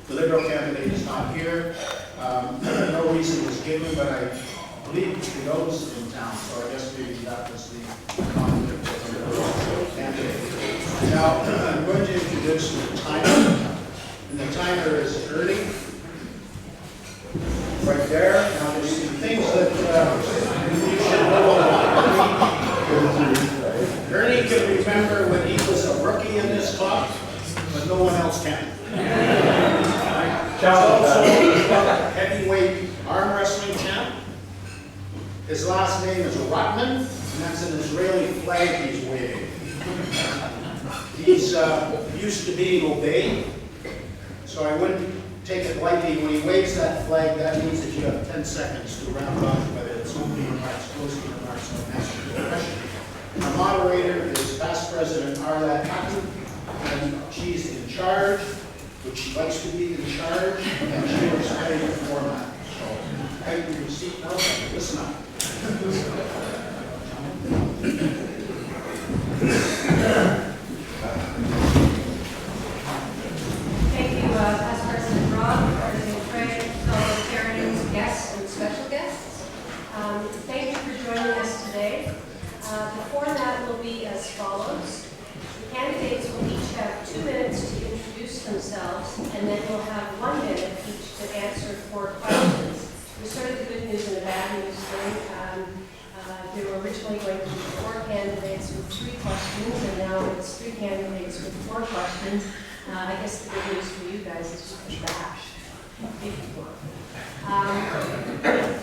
The Liberal candidate is not here. No reason was given, but I believe he goes in town, so I guess maybe that was the conflict with the Liberal candidate. Now, I'm going to introduce the timer, and the timer is Ernie, right there. Now, there's some things that you should know about Ernie can remember when he was a rookie in this club, but no one else can. He's also a heavyweight arm wrestling champ. His last name is Rotman, and that's an Israeli flag he's waving. He's used to being obeyed, so I wouldn't take it lightly. When he waves that flag, that means that you have 10 seconds to round off whether it's opening remarks, closing remarks, or answering the question. Our moderator is past President Arlette Hatton, and she's in charge, which she likes to be in charge, and she was ready to format. So, tighten your seatbelt and listen up. Thank you, past President Rob, President Craig, fellow Terrans, guests, and special guests. Thank you for joining us today. The format will be as follows. The candidates will each have 2 minutes to introduce themselves, and then we'll have 1 minute each to answer 4 questions. We started the good news and the bad news thing. There were originally going to be 4 candidates with 3 questions, and now it's 3 candidates with 4 questions. I guess the good news for you guys is just a bash.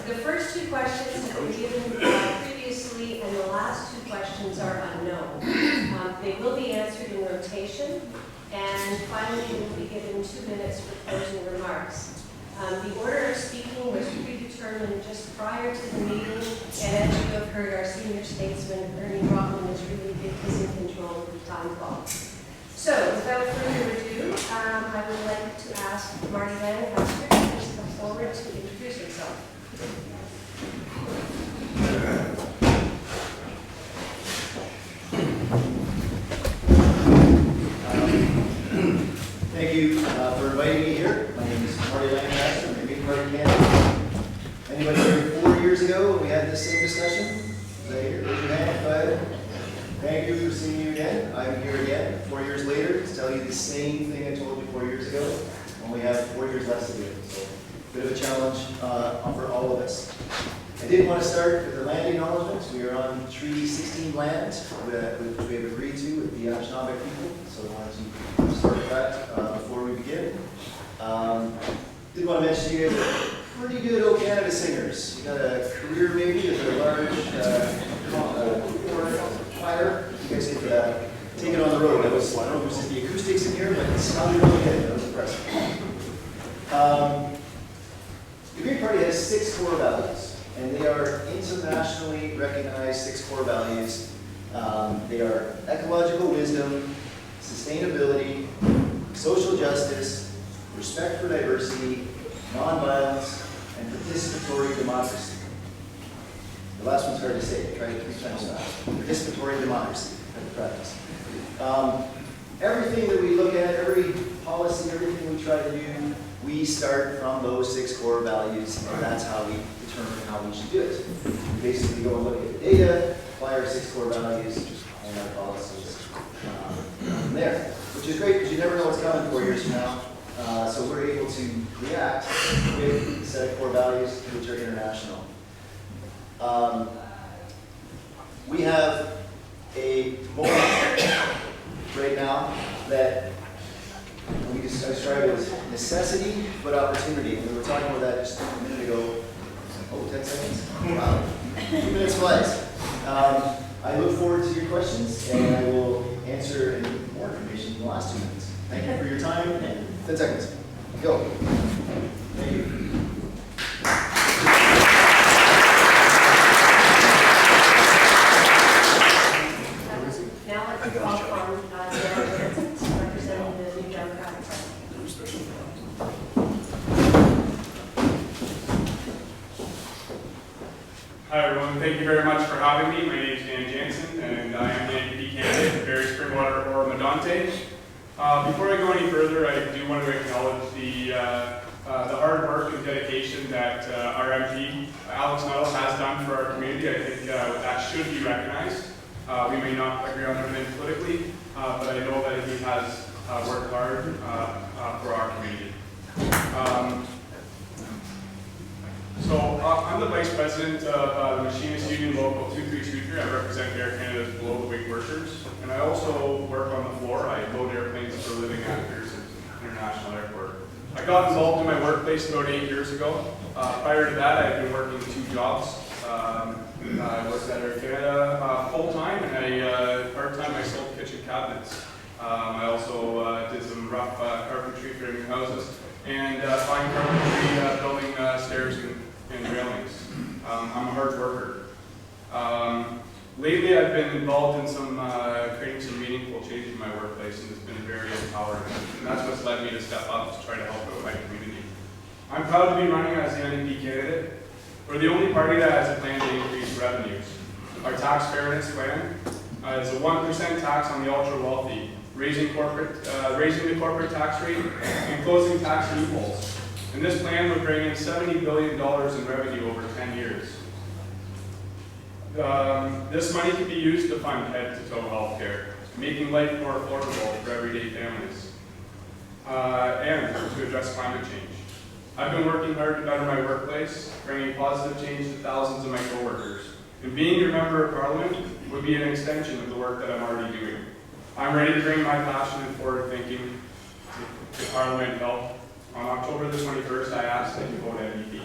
The first 2 questions have been given previously, and the last 2 questions are unknown. They will be answered in rotation, and finally they will be given 2 minutes for closing remarks. The order of speaking was predetermined just prior to the meeting, and as you have heard, our senior statesman, Ernie Rotman, is really in control of the time clock. So, without further ado, I would like to ask Marty Lancaster to please come forward to introduce himself. Thank you for inviting me here. My name is Marty Lancaster. I'm a Green Party candidate. Anybody here 4 years ago when we had this same discussion? Right here, raise your hand. Go ahead. Thank you for seeing you again. I'm here again 4 years later to tell you the same thing I told you 4 years ago. Only have 4 years left to do it. So, a bit of a challenge for all of us. I did want to start with the land acknowledgements. We are on Treaty 16 land, which we have agreed to with the Anishinaabe people. So I wanted to start with that before we begin. Did want to mention to you guys are pretty good O Canada singers. You got a career maybe as a large choir. You guys could take it on the road. I don't know if it was just the acoustics in here, but it sounded really good. That was impressive. The Green Party has 6 core values, and they are internationally recognized 6 core values. They are ecological wisdom, sustainability, social justice, respect for diversity, nonviolence, and participatory democracy. The last one's hard to say. Try it 3 times fast. Participatory democracy. Have to practice. Everything that we look at, every policy, everything we try to do, we start from those 6 core values, and that's how we determine how we should do it. We basically go and look at the data, apply our 6 core values, and our policies from there. Which is great because you never know what's coming 4 years from now. So we're able to react with a set of core values which are international. We have a moment right now that we just described as necessity but opportunity. And we were talking about that just a minute ago. Oh, 10 seconds? Wow. 2 minutes flies. I look forward to your questions, and I will answer any more information in the last 2 minutes. Thank you for your time, and 10 seconds. Go. Thank you. Now let's call on Dan Vincent, representing the New Democratic Party. Hi everyone, thank you very much for having me. My name is Dan Jansen, and I am the NDP candidate for Barrie Springwater or Medonte. Before I go any further, I do want to acknowledge the hard work and dedication that our MP, Alex Nuttall, has done for our community. I think that should be recognized. We may not agree on everything politically, but I know that he has worked hard for our community. So I'm the Vice President of the Machinist Union Local 2323. I represent Air Canada's global wage workers, and I also work on the floor. I load airplanes for a living at Pearson International Airport. I got involved in my workplace about 8 years ago. Prior to that, I've been working 2 jobs. I worked at Air Canada full-time, and part-time I sold kitchen cabinets. I also did some rough carpentry framing houses, and fine carpentry building stairs and railings. I'm a hard worker. Lately, I've been involved in creating some meaningful change in my workplace, and it's been very empowering. And that's what's led me to step up to try to help out my community. I'm proud to be running as the NDP candidate. We're the only party that has a plan to increase revenues. Our tax fairness plan is a 1% tax on the ultra wealthy, raising the corporate tax rate and closing tax loopholes. And this plan would bring in $70 billion in revenue over 10 years. This money can be used to fund head-to-toe health care, making life more affordable for everyday families, and to address climate change. I've been working hard to better my workplace, bringing positive change to thousands of my coworkers. And being your member of Parliament would be an extension of the work that I'm already doing. I'm ready to bring my passion and forward thinking to Parliament help. On October the 21st, I ask that you vote NDP.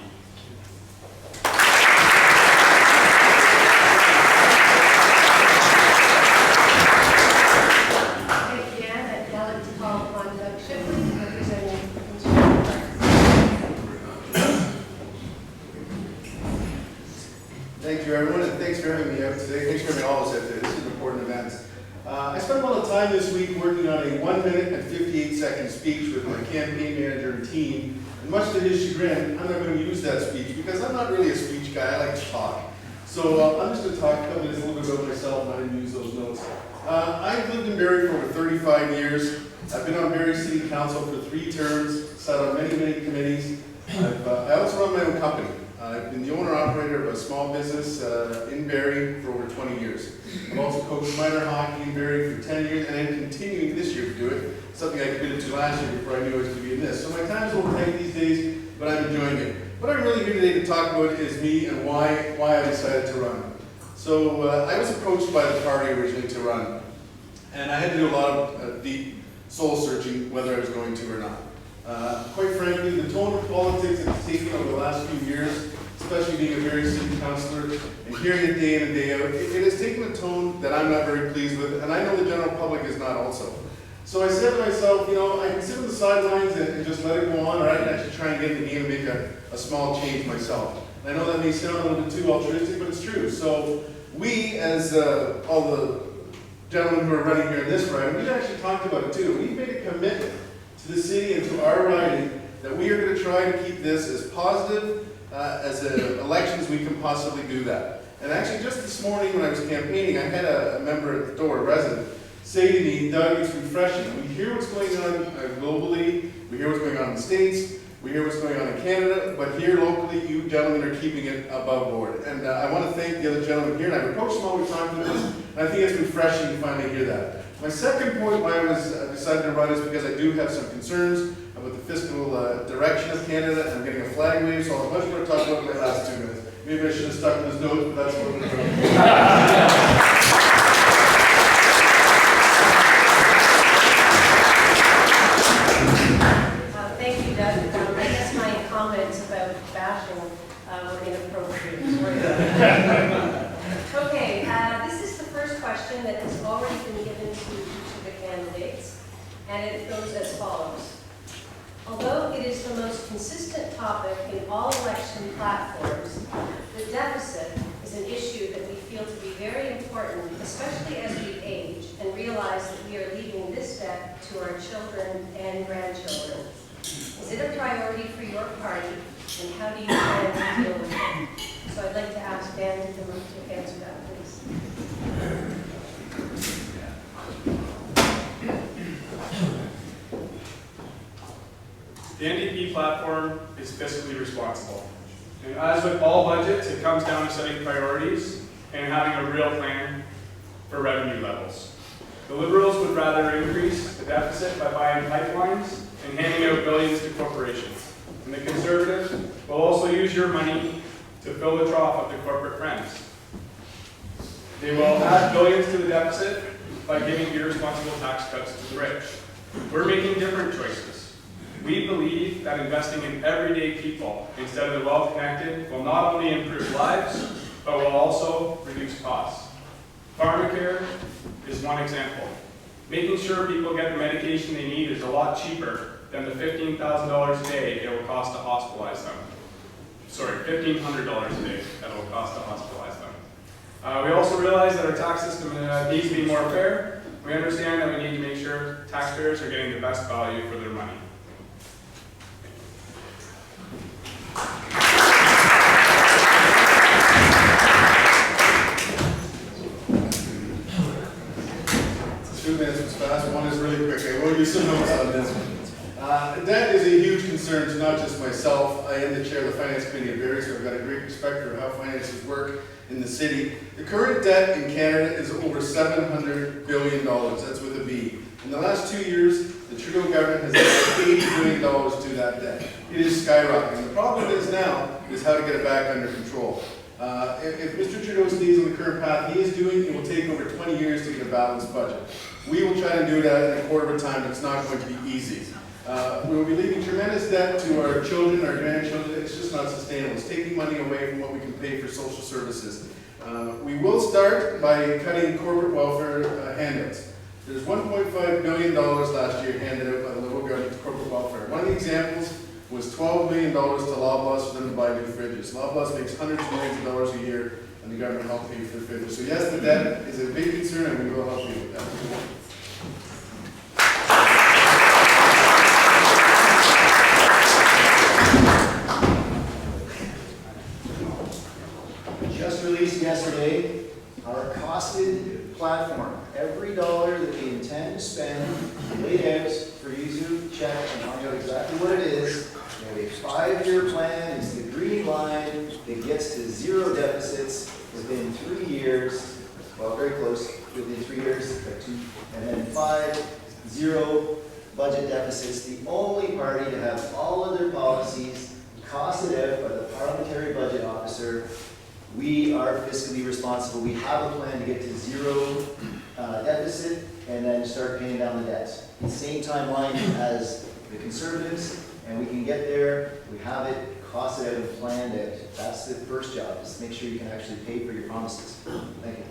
Thank you, Ann. I'd now like to call upon Doug Shipley, representing Consumer Parks. Thank you, everyone, and thanks for having me out today. Thanks for having all of us out today. This is an important event. I spent a lot of time this week working on a 1 minute and 58-second speech with my campaign manager and team. And much to his chagrin, I'm not going to use that speech because I'm not really a speech guy. I like to talk. So I'm just going to talk a couple minutes a little bit about myself, and I didn't use those notes. I've lived in Barrie for over 35 years. I've been on Barrie City Council for 3 terms, sat on many, many committees. I also run my own company. I've been the owner-operator of a small business in Barrie for over 20 years. I've also coached minor hockey in Barrie for 10 years, and I'm continuing this year to do it, something I committed to last year before I knew I was going to be in this. So my time's a little tight these days, but I'm enjoying it. What I'm really here today to talk about is me and why I decided to run. So I was approached by the party originally to run, and I had to do a lot of deep soul-searching whether I was going to or not. Quite frankly, the tone of politics that it's taken over the last few years, especially being a Barrie City councillor and hearing it day in and day out, it has taken a tone that I'm not very pleased with, and I know the general public is not also. So I said to myself, I can sit on the sidelines and just let it go on, or I can actually try and get in the game and make a small change myself. And I know that may sound a little bit too altruistic, but it's true. So we, as all the gentlemen who are running here in this riding, we've actually talked about it too. We've made a commitment to the city and to our riding that we are going to try to keep this as positive as an election as we can possibly do that. And actually just this morning when I was campaigning, I had a member at the door, a resident, say to me, Doug, it's refreshing. We hear what's going on globally, we hear what's going on in the States, we hear what's going on in Canada, but here locally, you gentlemen are keeping it above board. And I want to thank the other gentlemen here, and I've approached them all the time for this, and I think it's refreshing to finally hear that. My second point why I decided to run is because I do have some concerns about the fiscal direction of Canada. I'm getting a flag wave, so I'll have much more to talk about in my last 2 minutes. Maybe I should have stuck to this note, but that's what we're doing. Thank you, Doug. I guess my comments about bashing were inappropriate. Okay, this is the first question that has already been given to each of the candidates, and it goes as follows. Although it is the most consistent topic in all election platforms, the deficit is an issue that we feel to be very important, especially as we age and realize that we are leaving this debt to our children and grandchildren. Is it a priority for your party, and how do you plan to deal with it? So I'd like to ask Dan to answer that, please. The NDP platform is fiscally responsible. And as with all budgets, it comes down to setting priorities and having a real plan for revenue levels. The Liberals would rather increase the deficit by buying pipelines and handing out billions to corporations. And the Conservatives will also use your money to fill the trough of the corporate friends. They will add billions to the deficit by giving irresponsible tax cuts to the rich. We're making different choices. We believe that investing in everyday people instead of the well-connected will not only improve lives, but will also reduce costs. Pharmacare is one example. Making sure people get the medication they need is a lot cheaper than the $15,000 a day it will cost to hospitalize them. Sorry, $1,500 a day that it will cost to hospitalize them. We also realize that our tax system needs to be more fair. We understand that we need to make sure taxpayers are getting the best value for their money. Two minutes was fast, one is really quick. I will give you some notes on this one. Debt is a huge concern to not just myself. I am the chair of the Finance Committee of Barrie, so I've got a great respect for how finances work in the city. The current debt in Canada is over $700 billion, that's with a B. In the last 2 years, the Trudeau government has added $80 billion to that debt. It is skyrocketing. The problem is now is how to get it back under control. If Mr. Trudeau stays on the current path he is doing, it will take over 20 years to get a balanced budget. We will try and do that in a quarter of a time, but it's not going to be easy. We will be leaving tremendous debt to our children, our grandchildren. It's just not sustainable. It's taking money away from what we can pay for social services. We will start by cutting corporate welfare handouts. There's $1.5 billion last year handed out by the Liberal government to corporate welfare. One of the examples was $12 million to Loblaws for them to buy new fridges. Loblaws makes hundreds of millions of dollars a year, and the government helps pay for the fridges. So yes, the debt is a big concern, and we will help you with that. Just released yesterday, our costed platform. Every dollar that we intend to spend, laid out for you to check and find out exactly what it is. We have a 5-year plan. It's the green line that gets to zero deficits within 3 years. Well, very close, within 3 years, and then 5, 0 budget deficits. The only party to have all of their policies costed out by the parliamentary budget officer. We are fiscally responsible. We have a plan to get to zero deficit and then start paying down the debt. The same timeline as the Conservatives, and we can get there. We have it costed out and planned out. That's the first job, is make sure you can actually pay for your promises. Thank you.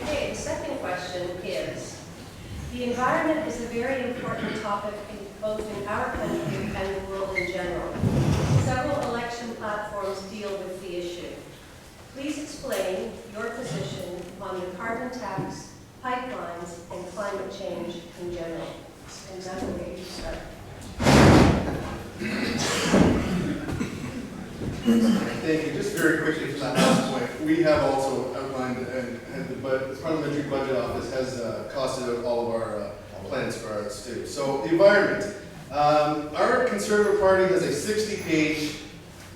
Okay, the second question is, the environment is a very important topic both in our country and the world in general. Several election platforms deal with the issue. Please explain your position on the carbon tax, pipelines, and climate change in general. And that's where you start. Thank you. Just very quickly from that last point, we have also outlined, and the Parliamentary Budget Office has costed out all of our plans for our state. So the environment. Our Conservative Party has a 60-page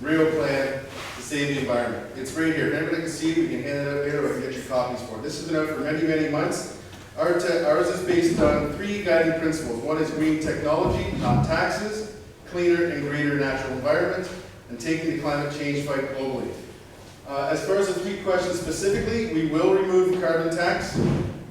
real plan to save the environment. It's right here. If anybody can see it, we can hand it out later, or I can get your copies for it. This has been out for many, many months. Ours is based on 3 guiding principles. One is green technology, not taxes, cleaner and greener natural environment, and taking the climate change fight globally. As far as the 3 questions specifically, we will remove the carbon tax.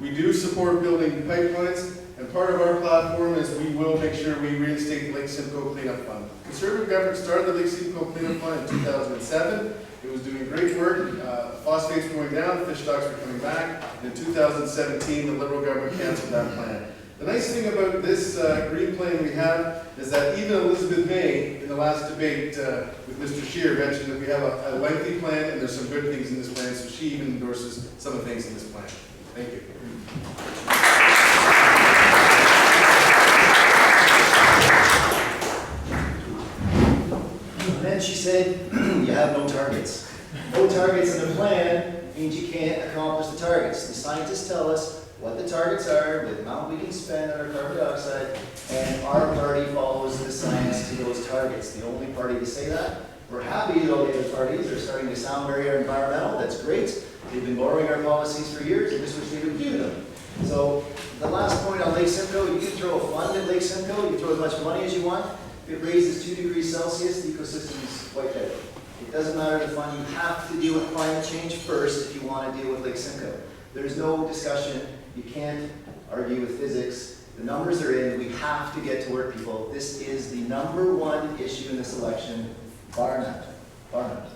We do support building pipelines, and part of our platform is we will make sure we reinstate the Lake Simcoe Cleanup Fund. The Conservative government started the Lake Simcoe Cleanup Fund in 2007. It was doing great work. Phosphates were going down, fish stocks were coming back. In 2017, the Liberal government canceled that plan. The nice thing about this green plan we have is that even Elizabeth May, in the last debate with Mr. Scheer, mentioned that we have a lengthy plan and there's some good things in this plan, so she even endorses some of the things in this plan. Thank you. And then she said, you have no targets. No targets in the plan means you can't accomplish the targets. The scientists tell us what the targets are, the amount we can spend on our carbon dioxide, and our party follows the science to those targets. The only party to say that. We're happy that all the other parties are starting to sound very environmental. That's great. They've been borrowing our policies for years, and just wish they would do them. So the last point on Lake Simcoe, you can throw a fund at Lake Simcoe, you can throw as much money as you want. If it raises 2 degrees Celsius, the ecosystem is wiped out. It doesn't matter the fund, you have to deal with climate change first if you want to deal with Lake Simcoe. There's no discussion, you can't argue with physics. The numbers are in, we have to get to work, people. This is the #1 issue in this election, bar none. Bar none.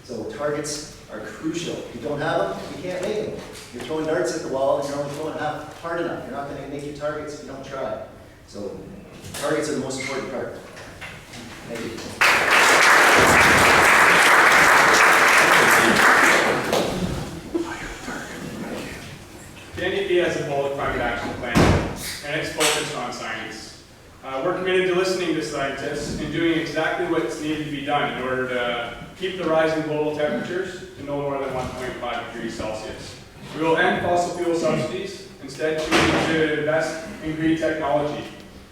So targets are crucial. If you don't have them, you can't make them. You're throwing darts at the wall and you're only throwing half hard enough. You're not going to make your targets if you don't try. So targets are the most important part. Thank you. The NDP has a bold climate action plan, and it's focused on science. We're committed to listening to scientists and doing exactly what's needed to be done in order to keep the rise in global temperatures to no more than 1.5 degrees Celsius. We will end fossil fuel subsidies, instead choosing to invest in green technology.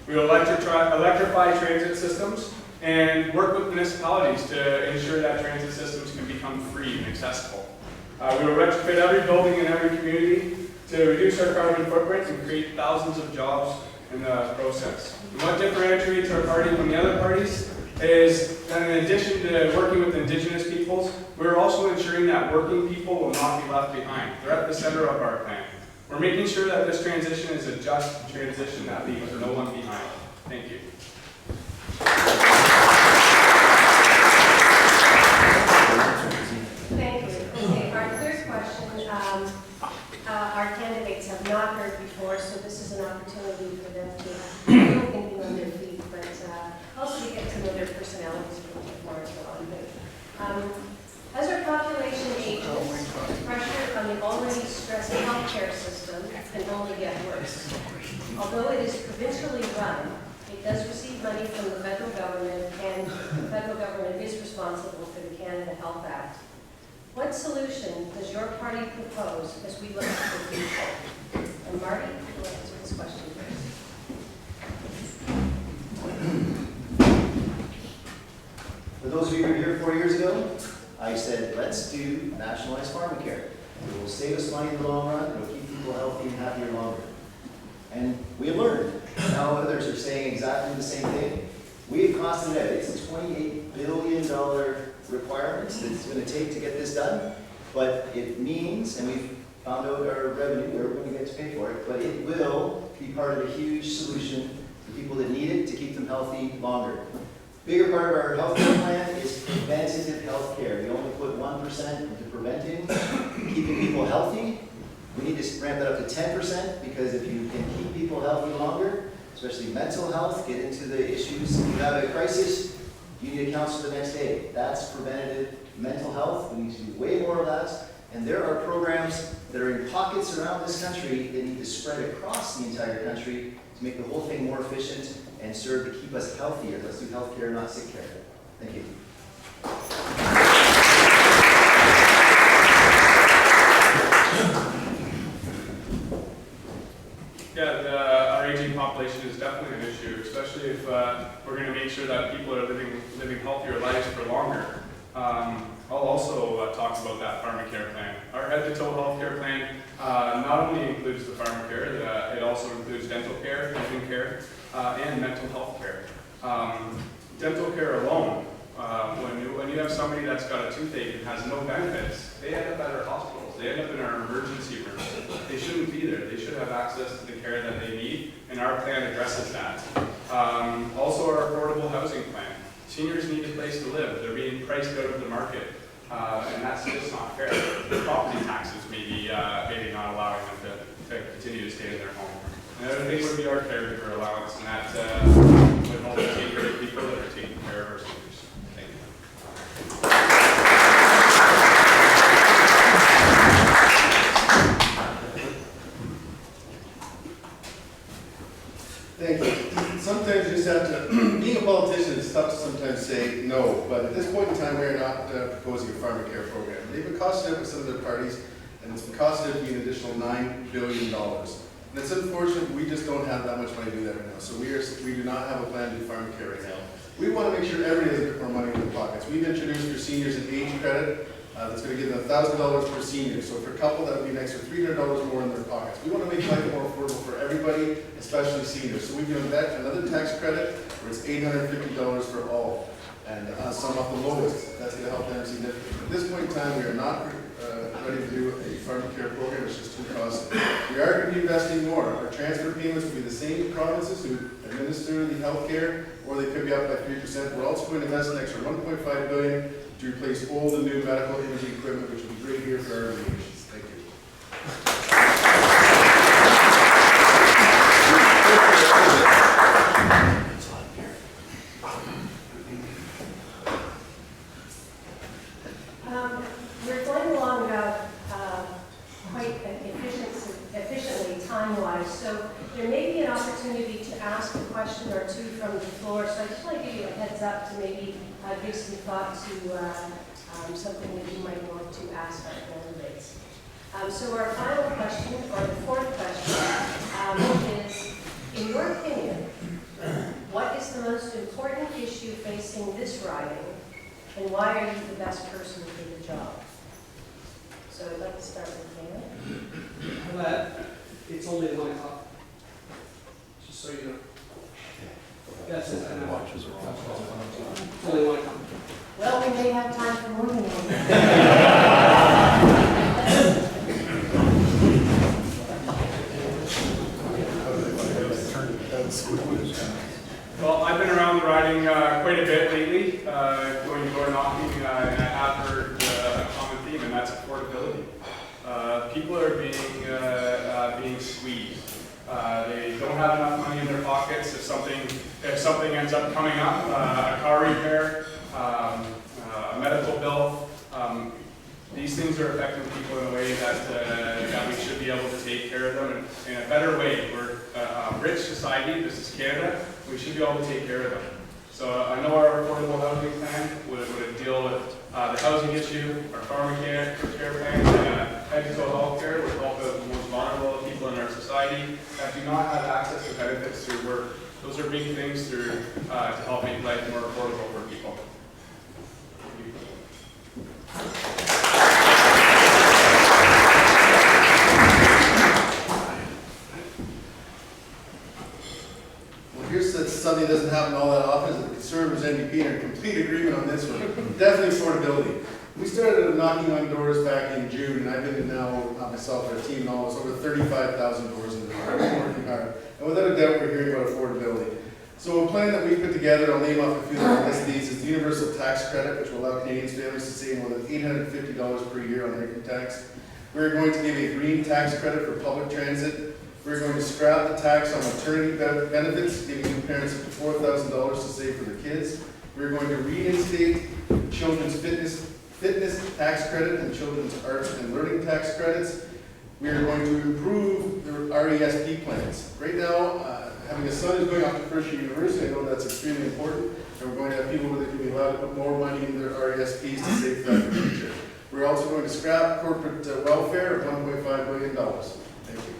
We will electrify transit systems and work with municipalities to ensure that transit systems can become free and accessible. We will retrofit every building in every community to reduce our carbon footprint and create thousands of jobs in the process. And what differentiates our party from the other parties is that in addition to working with Indigenous peoples, we're also ensuring that working people will not be left behind. They're at the center of our plan. We're making sure that this transition is a just transition that leaves no one behind. Thank you. Thank you. Okay, our third question, our candidates have not heard before, so this is an opportunity for them to be thinking on their feet, but also to get to know their personalities a little bit more as well. As our population ages, pressure on the already stressed healthcare system can only get worse. Although it is provincially run, it does receive money from the federal government, and the federal government is responsible for the Canada Health Act. What solution does your party propose as we look to the future? And Marty, you'll answer this question first. For those of you who were here 4 years ago, I said, let's do nationalized pharmacare. It will save us money in the long run, it will keep people healthy and happier longer. And we have learned. Now others are saying exactly the same thing. We have costed it out. It's a $28 billion requirement that it's going to take to get this done. But it means, and we've found out our revenue, where we're going to get to pay for it, but it will be part of a huge solution for people that need it to keep them healthy longer. Bigger part of our health care plan is preventative health care. We only put 1% into preventing, keeping people healthy. We need to ramp that up to 10% because if you can keep people healthy longer, especially mental health, get into the issues. If you have a crisis, you need a counselor the next day. That's preventative mental health. We need to do way more of that. And there are programs that are in pockets around this country that need to spread across the entire country to make the whole thing more efficient and serve to keep us healthier. Let's do health care, not sick care. Thank you. Yeah, our aging population is definitely an issue, especially if we're going to make sure that people are living healthier lives for longer. I'll also talk about that pharmacare plan. Our head-to-toe healthcare plan not only includes the pharmacare, it also includes dental care, vision care, and mental health care. Dental care alone, when you have somebody that's got a toothache and has no benefits, they end up at our hospitals. They end up in our emergency rooms. They shouldn't be there. They should have access to the care that they need, and our plan addresses that. Also, our affordable housing plan. Seniors need a place to live. They're being priced out of the market, and that's just not fair. The property taxes maybe not allowing them to continue to stay in their home. Another thing would be our caregiver allowance, and that would help take care of people that are taking care of our seniors. Thank you. Thank you. Sometimes you just have to, being a politician, it's tough to sometimes say no, but at this point in time, we are not proposing a pharmacare program. They've been costing out with some of their parties, and it's costed to be an additional $9 billion. And it's unfortunate, we just don't have that much money to do that right now. So we do not have a plan to do farm care right now. We want to make sure everybody has a bit more money in their pockets. We've introduced for seniors an age credit that's going to give them $1,000 per senior. So for a couple, that would be an extra $300 more in their pockets. We want to make life more affordable for everybody, especially seniors. So we've given that another tax credit where it's $850 for all. And some of the lowest, that's going to help them significantly. At this point in time, we are not ready to do a farm care program, it's just too costly. We are going to be investing more. Our transfer payments will be the same provinces who administer the health care, or they could be up by 3%. We're also going to invest an extra $1.5 billion to replace old and new medical imaging equipment, which will be great here for our patients. Thank you. We're going along quite efficiently time-wise, so there may be an opportunity to ask a question or two from the floor. So I just want to give you a heads up to maybe give some thought to something that you might want to ask our candidates. So our final question, or the fourth question, is, in your opinion, what is the most important issue facing this riding, and why are you the best person for the job? So I'd like to start with Taylor. It's only 1 o'clock. Just so you know. That's it. I know. It's only 1 o'clock. Well, we may have time for more than one. Well, I've been around the riding quite a bit lately, going door knocking, and I have heard a common theme, and that's affordability. People are being squeezed. They don't have enough money in their pockets. If something ends up coming up, a car repair, a medical bill, these things are affecting people in a way that we should be able to take care of them in a better way. We're a rich society. This is Canada. We should be able to take care of them. So I know our affordable housing plan would deal with the housing issue, our pharmacare plan, medical health care would help the most vulnerable people in our society that do not have access to benefits through work. Those are big things to help make life more affordable for people. Something that doesn't happen all that often is that the Conservatives NDP are in complete agreement on this one. Definitely affordability. We started knocking on doors back in June, and I've been in now, not myself, but a team and all, it's over 35,000 doors in the door. We've been working hard. And without a doubt, we're hearing about affordability. So a plan that we put together, I'll name off a few of the list of these, is the universal tax credit, which will allow Canadian families to save more than $850 per year on their income tax. We're going to give a green tax credit for public transit. We're going to scrap the tax on maternity benefits, giving new parents up to $4,000 to save for their kids. We're going to reinstate children's fitness tax credit and children's arts and learning tax credits. We are going to improve the RESP plans. Right now, having a son who's going off to first year university, I know that's extremely important, and we're going to have people that can be allowed to put more money in their RESPs to save for that in the future. We're also going to scrap corporate welfare of $1.5 billion. Thank you.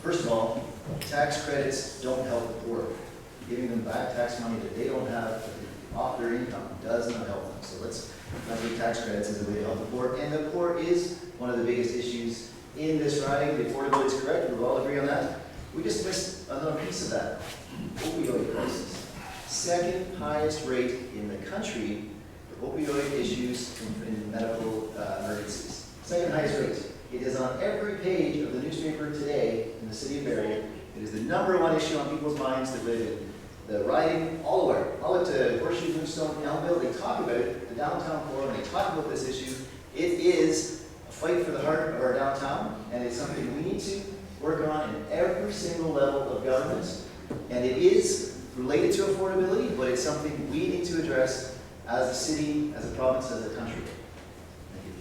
First of all, tax credits don't help the poor. Giving them back tax money that they don't have off their income does not help them. So let's not do tax credits as a way to help the poor. And the poor is one of the biggest issues in this riding. The affordability is correct. We'll all agree on that. We just missed another piece of that. Opioid crisis. Second highest rate in the country for opioid issues in medical emergencies. Second highest rate. It is on every page of the newspaper today in the city of Barrie. It is the #1 issue on people's minds that live in the riding all over. All up to Horseshoe, Moonstone, Elmville. They talk about it, the downtown core, and they talk about this issue. It is a fight for the heart of our downtown, and it's something we need to work on in every single level of government. And it is related to affordability, but it's something we need to address as a city, as a province, as a country. Thank you.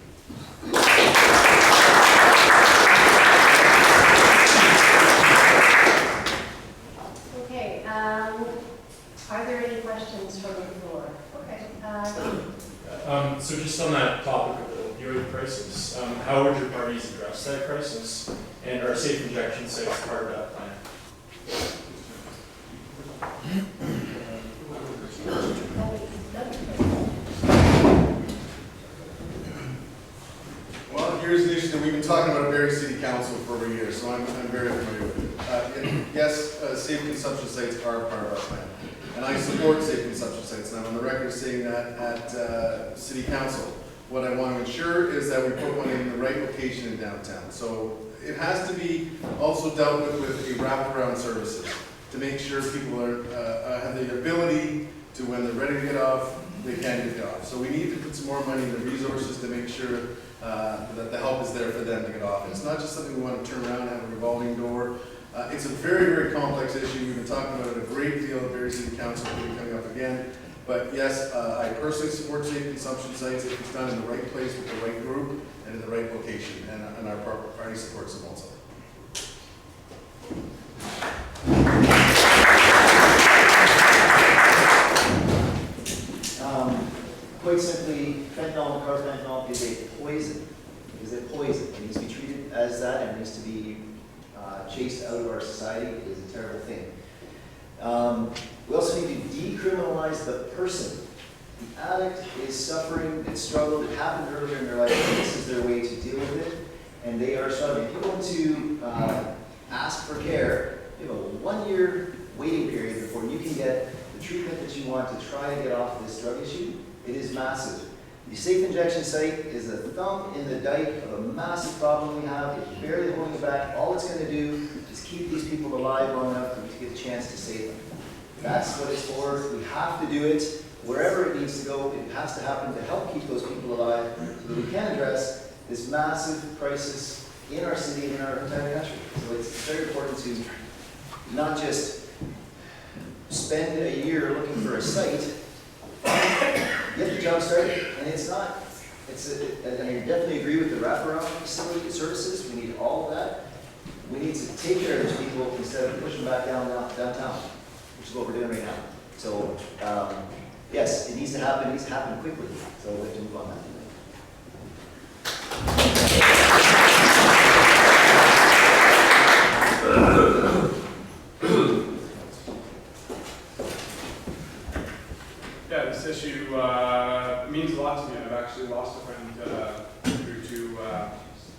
Okay, are there questions from the floor? Okay. So just on that topic of the opioid crisis, how would your parties address that crisis? And are safe injection sites part of that plan? Well, here's an issue that we've been talking about at Barrie City Council for over a year, so I'm very familiar with it. Yes, safe consumption sites are part of our plan, and I support safe consumption sites, and I'm on the record saying that at City Council. What I want to ensure is that we put one in the right location in downtown. So it has to be also dealt with a wraparound services to make sure people are have the ability to, when they're ready to get off, they can get off. So we need to put some more money in the resources to make sure that the help is there for them to get off. It's not just something we want to turn around and have a revolving door. It's a very, very complex issue. We've been talking about it a great deal at Barrie City Council, will be coming up again. But yes, I personally support safe consumption sites if it's done in the right place with the right group and in the right location, and our party supports them also. Quite simply, fentanyl and carfentanil is a poison. It is a poison. It needs to be treated as that, and it needs to be chased out of our society. It is a terrible thing. We also need to decriminalize the person. The addict is suffering, it struggled, it happened earlier in their life, and this is their way to deal with it, and they are struggling. If you go to ask for care, you have a 1-year waiting period before you can get the treatment that you want to try and get off this drug issue. It is massive. The safe injection site is a thumb in the dike of a massive problem we have. It's barely holding it back. All it's going to do is keep these people alive long enough for me to get a chance to save them. That's what it's for. We have to do it wherever it needs to go. It has to happen to help keep those people alive so that we can address this massive crisis in our city and in our entire country. So it's very important to not just spend a year looking for a site, get the job started, and it's not, and I definitely agree with the wraparound facility services. We need all of that. We need to take care of these people instead of pushing back downtown, which is what we're doing right now. So, yes, it needs to happen. It needs to happen quickly. So we have to move on that. Yeah, this issue means a lot to me. I've actually lost a friend due to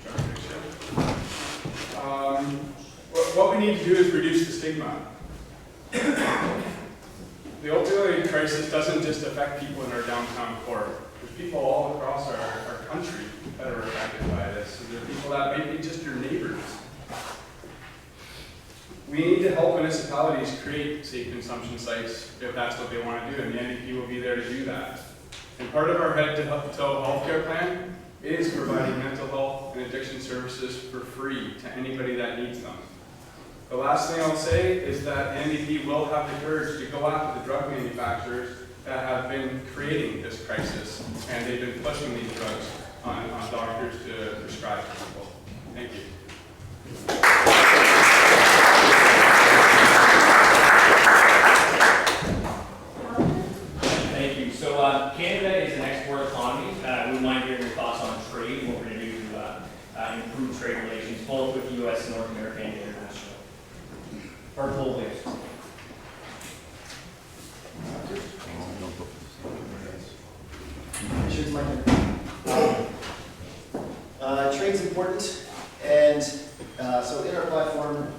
drug addiction. What we need to do is reduce the stigma. The opioid crisis doesn't just affect people in our downtown core. There's people all across our country that are affected by this. There are people that may be just your neighbors. We need to help municipalities create safe consumption sites if that's what they want to do, and the NDP will be there to do that. And part of our head-to-toe healthcare plan is providing mental health and addiction services for free to anybody that needs them. The last thing I'll say is that NDP will have the courage to go after the drug manufacturers that have been creating this crisis, and they've been pushing these drugs on doctors to prescribe to people. Thank you. Thank you. So Canada is an export economy. We would mind hearing your thoughts on trade and what we're going to do to improve trade relations, both with the U.S. and North America and international. Or globally. Trade's important, and so in our platform,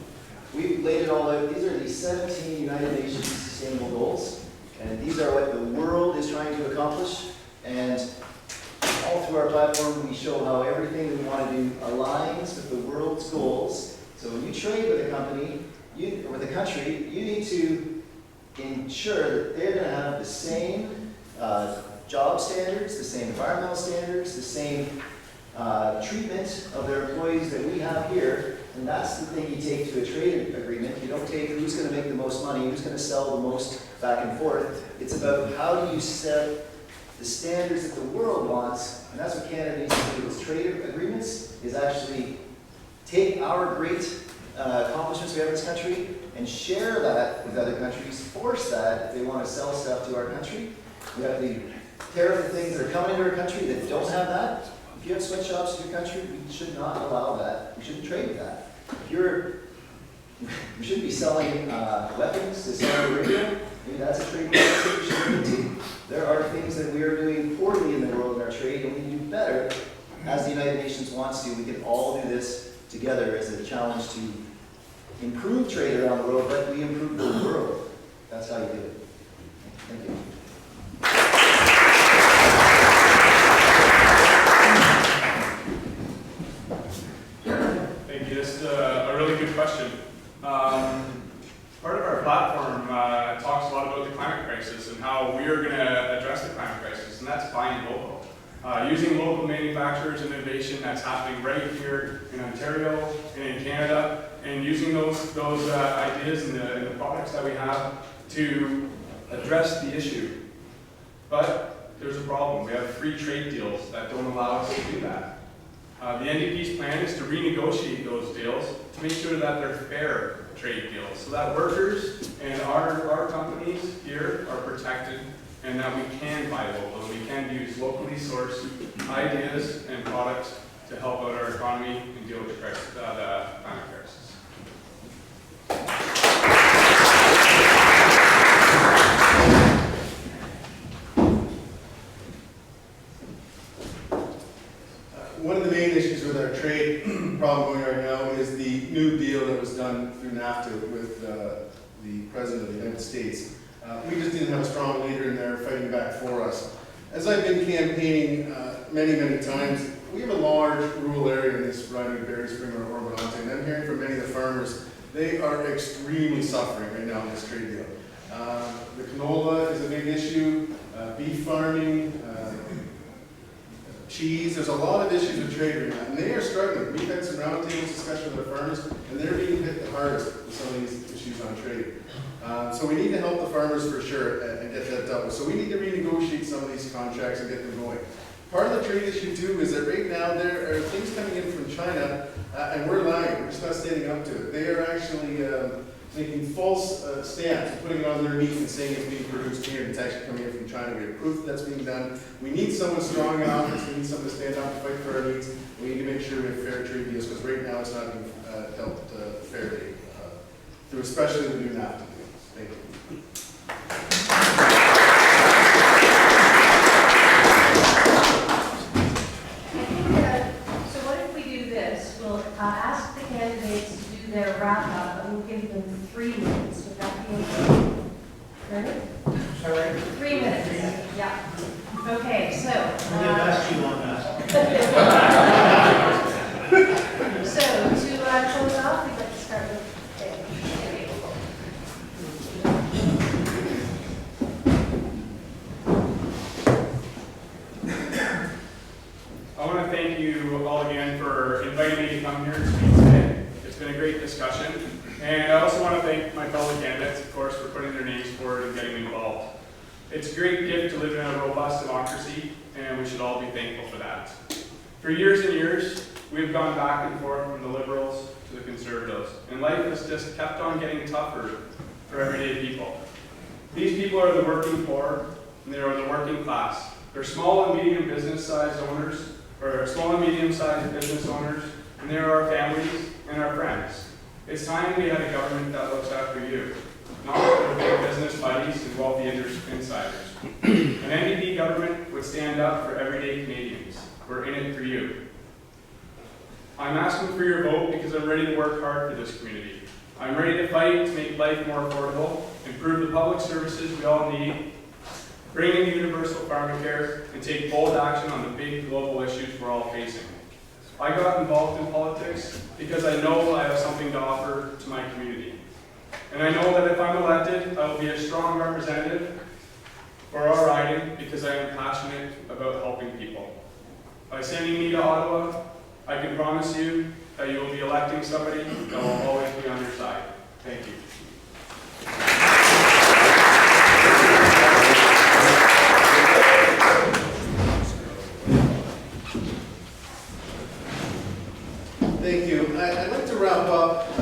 we've laid it all out. These are the 17 United Nations Sustainable Goals, and these are what the world is trying to accomplish. And all through our platform, we show how everything we want to do aligns with the world's goals. So when you trade with a company, or with a country, you need to ensure that they're going to have the same job standards, the same environmental standards, the same treatment of their employees that we have here. And that's the thing you take to a trade agreement. You don't take who's going to make the most money, who's going to sell the most back and forth. It's about how do you set the standards that the world wants, and that's what Canada needs to do with trade agreements, is actually take our great accomplishments we have in this country and share that with other countries, force that if they want to sell stuff to our country. We have to tariff the things that are coming into our country that don't have that. If you have sweatshops in your country, we should not allow that. We shouldn't trade with that. If we shouldn't be selling weapons to Saudi Arabia. Maybe that's a trade policy we should get to. There are things that we are doing poorly in the world in our trade, and we can do better. As the United Nations wants to, we can all do this together as a challenge to improve trade around the world, but we improve the world. That's how you do it. Thank you. Thank you. This is a really good question. Part of our platform talks a lot about the climate crisis and how we are going to address the climate crisis, and that's buying local. Using local manufacturers and innovation that's happening right here in Ontario and in Canada, and using those ideas and the products that we have to address the issue. But there's a problem. We have free trade deals that don't allow us to do that. The NDP's plan is to renegotiate those deals to make sure that they're fair trade deals, so that workers and our companies here are protected, and that we can buy local, and we can use locally sourced ideas and products to help out our economy and deal with the climate crisis. One of the main issues with our trade problem going right now is the new deal that was done through NAFTA with the President of the United States. We just didn't have a strong leader in there fighting back for us. As I've been campaigning many times, we have a large rural area in this riding of Barrie, Spring, or Ormonte, and I'm hearing from many of the farmers, they are extremely suffering right now in this trade deal. The canola is a big issue, beef farming, cheese, there's a lot of issues with trade right now, and they are struggling. We've had some roundtable discussion with the farmers, and they're being hit the hardest with some of these issues on trade. So we need to help the farmers for sure and get that dealt with. So we need to renegotiate some of these contracts and get them going. Part of the trade issue too is that right now there are things coming in from China, and we're lying, we're just not standing up to it. They are actually making false stamps, putting it on their meat and saying it's being produced here and it's actually coming in from China. We have proof that's being done. We need someone strong in office, we need someone to stand up and fight for our needs. We need to make sure we have fair trade deals, because right now it's not being dealt fairly, through especially the new NAFTA deals. Thank you. So what if we do this? We'll ask the candidates to do their wrap-up, and we'll give them 3 minutes. Would that be okay? Ready? Sorry? 3 minutes. Yeah. Okay, so. I'll get back to you on that. So to close off, we'd like to start with Dave. I want to thank you all again for inviting me to come here and speak today. It's been a great discussion. And I also want to thank my fellow candidates, of course, for putting their names forward and getting involved. It's a great gift to live in a robust democracy, and we should all be thankful for that. For years and years, we've gone back and forth from the Liberals to the Conservatives, and life has just kept on getting tougher for everyday people. These people are the working poor, and they are the working class. They're small and medium business-sized owners, or small and medium-sized business owners, and they're our families and our friends. It's time we had a government that looks after you, not for big business buddies and wealthy insiders. An NDP government would stand up for everyday Canadians. We're in it for you. I'm asking for your vote because I'm ready to work hard for this community. I'm ready to fight to make life more affordable, improve the public services we all need, bring in universal pharmacare, and take bold action on the big global issues we're all facing. I got involved in politics because I know I have something to offer to my community. And I know that if I'm elected, I will be a strong representative for our riding because I am passionate about helping people. By sending me to Ottawa, I can promise you that you will be electing somebody that will always be on your side. Thank you. Thank you. I'd like to wrap up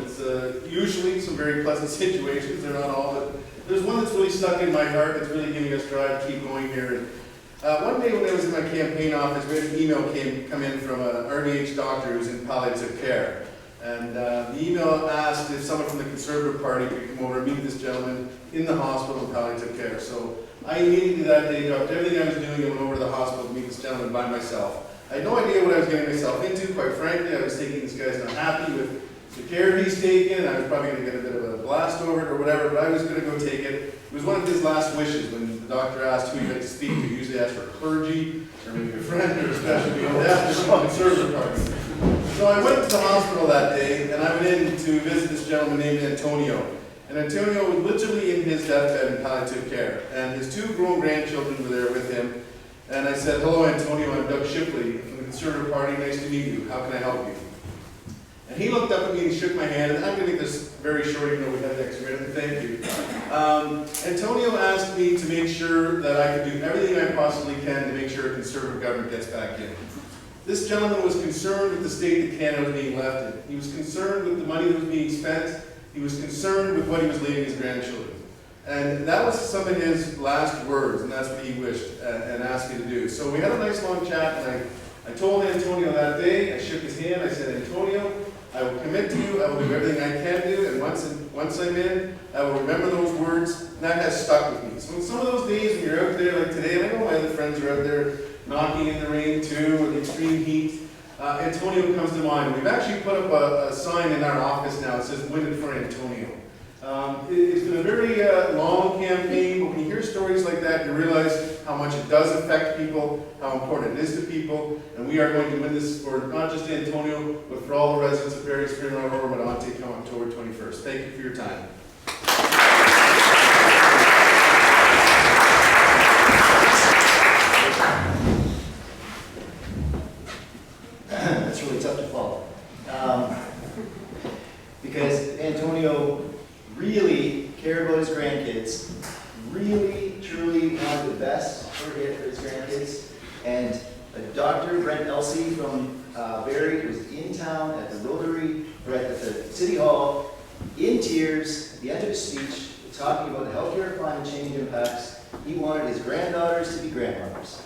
It's usually some very pleasant situations, they're not all, but there's one that's really stuck in my heart that's really giving us drive to keep going here. And one day when I was in my campaign office, we had an email come in from an RVH doctor who's in palliative care. And the email asked if someone from the Conservative Party could come over and meet this gentleman in the hospital in palliative care. So I immediately that day dropped everything I was doing and went over to the hospital to meet this gentleman by myself. I had no idea what I was getting myself into, quite frankly. I was thinking this guy's not happy with the care he's taken. I was probably going to get a bit of a blast over it or whatever, but I was going to go take it. It was one of his last wishes when the doctor asked who he'd like to speak to. He usually asked for clergy, or maybe a friend, or a special people. They asked for the Conservative Party. So I went to the hospital that day, and I went in to visit this gentleman named Antonio. And Antonio was literally in his deathbed in palliative care, and his 2 grown grandchildren were there with him. And I said, "Hello, Antonio, I'm Doug Shipley from the Conservative Party. Nice to meet you. How can I help you?" And he looked up at me and shook my hand, and I'm going to make this very short, even though we have the extra minute. Thank you. Antonio asked me to make sure that I could do everything I possibly can to make sure a Conservative government gets back in. This gentleman was concerned with the state that Canada was being left in. He was concerned with the money that was being spent. He was concerned with what he was leaving his grandchildren. And that was some of his last words, and that's what he wished and asked me to do. So we had a nice long chat, and I told Antonio that day, I shook his hand, I said, "Antonio, I will commit to you, I will do everything I can do, and once I'm in, I will remember those words," and that has stuck with me. So in some of those days when you're out there like today, and I know my other friends are out there knocking in the rain too, or the extreme heat, Antonio comes to mind. We've actually put up a sign in our office now that says "Win it for Antonio." It's been a very long campaign, but when you hear stories like that, you realize how much it does affect people, how important it is to people, and we are going to win this for not just Antonio, but for all the residents of Barrie, Spring, Aurora, Medonte come October 21st. Thank you for your time. That's really tough to follow. Because Antonio really cared about his grandkids, really, truly wanted the best for his grandkids. And Dr. Brent Elsey from Barrie was in town at the Rotary, or at the City Hall, in tears, at the end of his speech, talking about the healthcare and climate change impacts. He wanted his granddaughters to be grandmothers.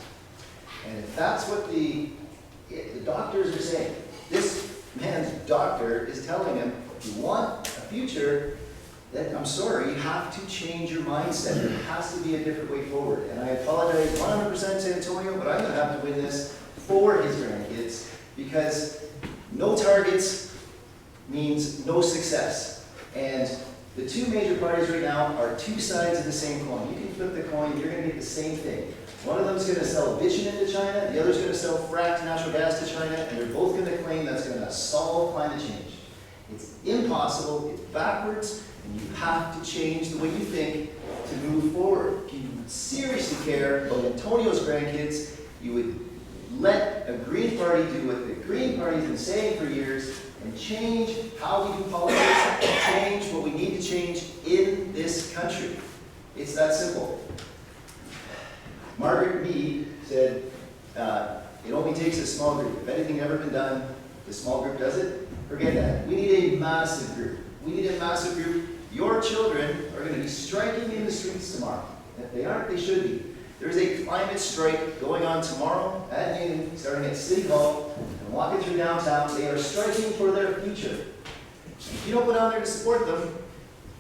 And if that's what the doctors are saying, this man's doctor is telling him, if you want a future, then I'm sorry, you have to change your mindset. There has to be a different way forward. And I apologize 100% to Antonio, but I'm going to have to win this for his grandkids, because no targets means no success. And the 2 major parties right now are 2 sides of the same coin. You can flip the coin, you're going to get the same thing. One of them's going to sell bitumen to China, the other's going to sell fracked natural gas to China, and they're both going to claim that's going to solve climate change. It's impossible, it's backwards, and you have to change the way you think to move forward. If you seriously care about Antonio's grandkids, you would let a Green Party do what the Green Party's been saying for years and change how we do politics, change what we need to change in this country. It's that simple. Margaret Mead said, it only takes a small group. If anything ever been done, the small group does it. Forget that. We need a massive group. We need a massive group. Your children are going to be striking in the streets tomorrow. If they aren't, they should be. There's a climate strike going on tomorrow at noon, starting at City Hall and walking through downtown. They are striking for their future. If you don't go down there to support them,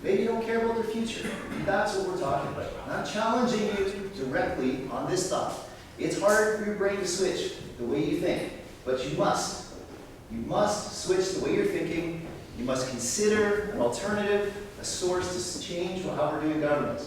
maybe you don't care about their future. That's what we're talking about. I'm not challenging you directly on this thought. It's hard for your brain to switch the way you think, but you must. You must switch the way you're thinking. You must consider an alternative, a source to change how we're doing government.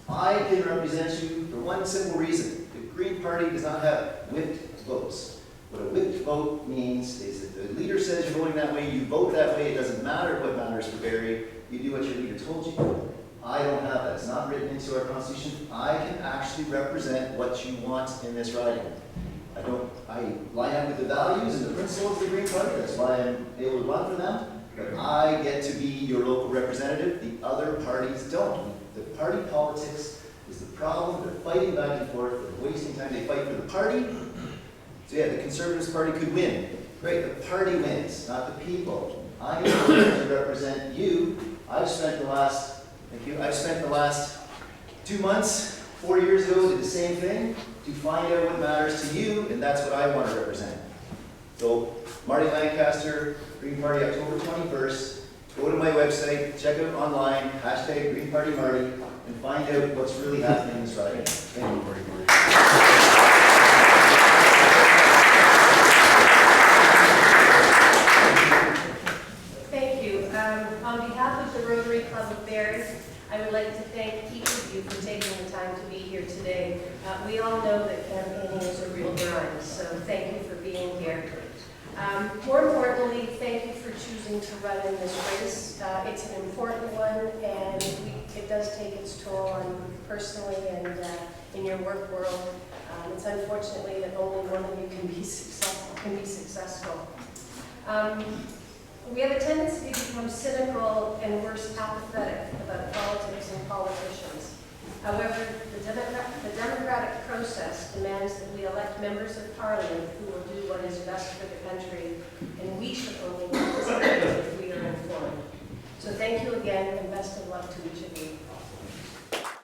I can represent you for one simple reason. The Green Party does not have whipped votes. What a whipped vote means is that the leader says you're voting that way, you vote that way. It doesn't matter what matters for Barrie. You do what your leader told you. I don't have that. It's not written into our Constitution. I can actually represent what you want in this riding. I line up with the values and the principles of the Green Party. That's why I'm able to run for them. But I get to be your local representative. The other parties don't. The party politics is the problem. They're fighting back and forth. They're wasting time. They fight for the party. So yeah, the Conservatives Party could win. Great, the party wins, not the people. I am here to represent you. I've spent the last 2 months, 4 years ago, did the same thing to find out what matters to you, and that's what I want to represent. So, Marty Lancaster, Green Party, October 21st. Go to my website, check out online, hashtag Green Party Marty, and find out what's really happening this Friday. Thank you. Thank you. On behalf of the Rotary Club of Barrie, I would like to thank each of you for taking the time to be here today. We all know that campaigning is a real grind, so thank you for being here. More importantly, thank you for choosing to run in this race. It's an important one, and it does take its toll on you personally and in your work world. It's unfortunately that only one of you can be successful. We have a tendency to become cynical and worse, apathetic about politics and politicians. However, the democratic process demands that we elect members of parliament who will do what is best for the country, and we should only participate if we are informed. So thank you again, and best of luck to each of you.